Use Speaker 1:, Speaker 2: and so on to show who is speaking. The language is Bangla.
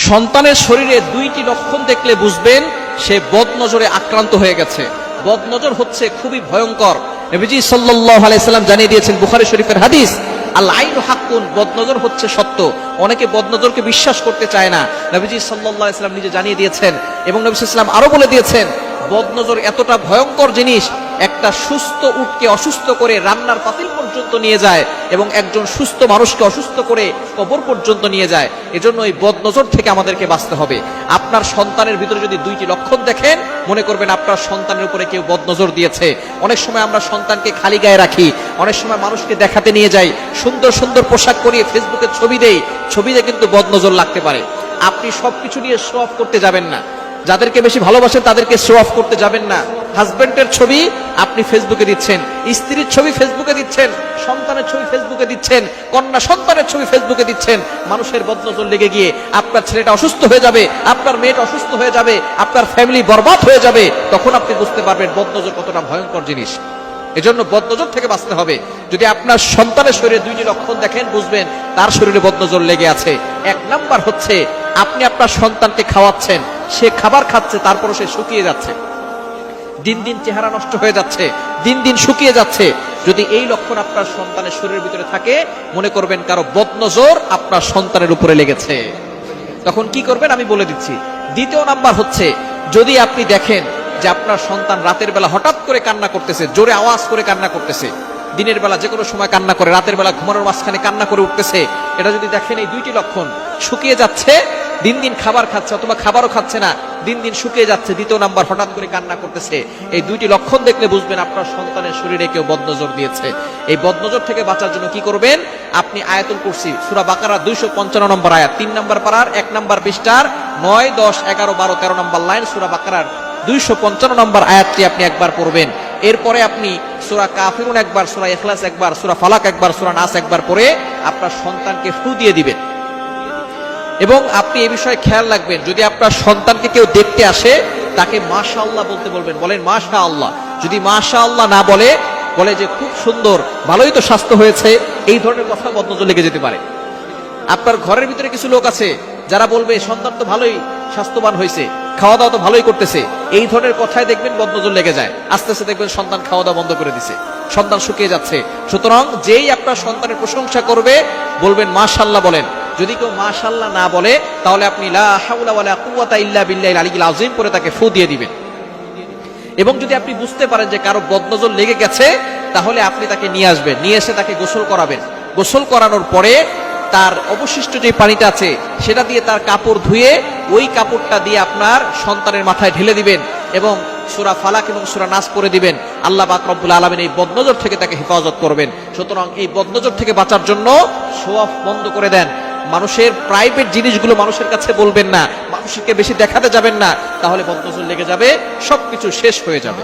Speaker 1: সন্তানের শরীরে দুইটি লক্ষণ দেখলে বুঝবেন সে বদনজরে আক্রান্ত হয়ে গেছে। বদনজর হচ্ছে খুবই ভয়ঙ্কর। নবীজি সাল্লাল্লাহু আলাইহি সাল্লাম জানিয়ে দিয়েছেন, বুখারী শরীফের হাদিস, আল আইনু হাক্কুন, বদনজর হচ্ছে সত্য। অনেকে বদনজরকে বিশ্বাস করতে চায় না। নবীজি সাল্লাল্লাহু আলাইহি সাল্লাম নিজে জানিয়ে দিয়েছেন এবং নবী সাল্লাল্লাহু আলাইহি সাল্লাম আরো বলে দিয়েছেন, বদনজর এতটা ভয়ঙ্কর জিনিস, একটা সুস্থ উটকে অসুস্থ করে রান্নার পাতিল পর্যন্ত নিয়ে যায় এবং একজন সুস্থ মানুষকে অসুস্থ করে কবর পর্যন্ত নিয়ে যায়। এজন্য এই বদনজর থেকে আমাদেরকে বাঁচতে হবে। আপনার সন্তানের ভিতরে যদি দুইটি লক্ষণ দেখেন, মনে করবেন আপনার সন্তানের উপরে কেউ বদনজর দিয়েছে। অনেক সময় আমরা সন্তানকে খালি গায়ে রাখি, অনেক সময় মানুষকে দেখাতে নিয়ে যাই, সুন্দর সুন্দর পোশাক পরিয়ে ফেসবুকে ছবি দেই, ছবিতে কিন্তু বদনজর লাগতে পারে। আপনি সবকিছু নিয়ে শো অফ করতে যাবেন না। যাদেরকে বেশি ভালোবাসেন তাদেরকে শো অফ করতে যাবেন না। হাজবেন্ডের ছবি আপনি ফেসবুকে দিচ্ছেন, স্ত্রীর ছবি ফেসবুকে দিচ্ছেন, সন্তানের ছবি ফেসবুকে দিচ্ছেন, কন্যা সন্তানের ছবি ফেসবুকে দিচ্ছেন। মানুষের বদনজর লেগে গিয়ে আপনার ছেলেটা অসুস্থ হয়ে যাবে, আপনার মেয়েটা অসুস্থ হয়ে যাবে, আপনার ফ্যামিলি বরবাদ হয়ে যাবে। তখন আপনি বুঝতে পারবেন বদনজর কতটা ভয়ঙ্কর জিনিস। এজন্য বদনজর থেকে বাঁচতে হবে। যদি আপনার সন্তানের শরীরে দুইটি লক্ষণ দেখেন, বুঝবেন তার শরীরে বদনজর লেগে আছে। এক নাম্বার হচ্ছে, আপনি আপনার সন্তানকে খাওয়াচ্ছেন, সে খাবার খাচ্ছে, তারপরও সে শুকিয়ে যাচ্ছে, দিন দিন চেহারা নষ্ট হয়ে যাচ্ছে, দিন দিন শুকিয়ে যাচ্ছে। যদি এই লক্ষণ আপনার সন্তানের শরীরের ভিতরে থাকে, মনে করবেন কারো বদনজর আপনার সন্তানের উপরে লেগেছে। তখন কি করবেন আমি বলে দিচ্ছি। দ্বিতীয় নাম্বার হচ্ছে, যদি আপনি দেখেন যে আপনার সন্তান রাতের বেলা হঠাৎ করে কান্না করতেছে, জোরে আওয়াজ করে কান্না করতেছে, দিনের বেলা যে কোনো সময় কান্না করে, রাতের বেলা ঘুমানোর মাঝখানে কান্না করে উঠতেছে, এটা যদি দেখেন এই দুইটি লক্ষণ, শুকিয়ে যাচ্ছে, দিন দিন খাবার খাচ্ছে অথবা খাবারও খাচ্ছে না, দিন দিন শুকিয়ে যাচ্ছে, দ্বিতীয় নাম্বার হঠাৎ করে কান্না করতেছে, এই দুইটি লক্ষণ দেখলে বুঝবেন আপনার সন্তানের শরীরে কেউ বদনজর দিয়েছে। এই বদনজর থেকে বাঁচার জন্য কি করবেন? আপনি আয়াতুল কুরসি সূরা বাকারা 255 নম্বর আয়াত, 3 নম্বর পারার 1 নম্বর পৃষ্ঠার 9, 10, 11, 12, 13 নম্বর লাইন সূরা বাকারার 255 নম্বর আয়াতটি আপনি একবার পড়বেন। এরপরে আপনি সূরা কাফিরুন একবার, সূরা ইখলাস একবার, সূরা ফালাক একবার, সূরা নাস একবার পড়ে আপনার সন্তানকে ফু দিয়ে দিবেন। এবং আপনি এই বিষয়ে খেয়াল রাখবেন, যদি আপনার সন্তানকে কেউ দেখতে আসে, তাকে মাশাআল্লাহ বলতে বলবেন। বলেন মাশাআল্লাহ। যদি মাশাআল্লাহ না বলে, বলে যে খুব সুন্দর, ভালোই তো স্বাস্থ্য হয়েছে, এই ধরনের কথা বদনজর লেগে যেতে পারে। আপনার ঘরের ভিতরে কিছু লোক আছে যারা বলবে সন্তান তো ভালোই স্বাস্থ্যবান হয়েছে, খাওয়া দাওয়া তো ভালোই করতেছে, এই ধরনের কথায় দেখবেন বদনজর লেগে যায়। আস্তে আস্তে দেখবেন সন্তান খাওয়া দাওয়া বন্ধ করে দিছে, সন্তান শুকিয়ে যাচ্ছে। সুতরাং যেই আপনার সন্তানের প্রশংসা করবে, বলবেন মাশাআল্লাহ বলেন। যদি কেউ মাশাআল্লাহ না বলে, তাহলে আপনি লা হাওলা ওয়ালা কুওয়াতা ইল্লা বিল্লাহিল আলিয়্যিল আযীম পরে তাকে ফু দিয়ে দিবেন। এবং যদি আপনি বুঝতে পারেন যে কারো বদনজর লেগে গেছে, তাহলে আপনি তাকে নিয়ে আসবেন, নিয়ে এসে তাকে গোসল করাবেন। গোসল করানোর পরে তার অবশিষ্ট যে পানিটা আছে সেটা দিয়ে তার কাপড় ধুয়ে, ওই কাপড়টা দিয়ে আপনার সন্তানের মাথায় ঢেলে দিবেন এবং সূরা ফালাক এবং সূরা নাস পড়ে দিবেন। আল্লাহ পাক রব্বুল আলামিন এই বদনজর থেকে তাকে হেফাজত করবেন। সুতরাং এই বদনজর থেকে বাঁচার জন্য শো অফ বন্ধ করে দেন। মানুষের প্রাইভেট জিনিসগুলো মানুষের কাছে বলবেন না, মানুষকে বেশি দেখাতে যাবেন না, তাহলে বদনজর লেগে যাবে, সবকিছু শেষ হয়ে যাবে।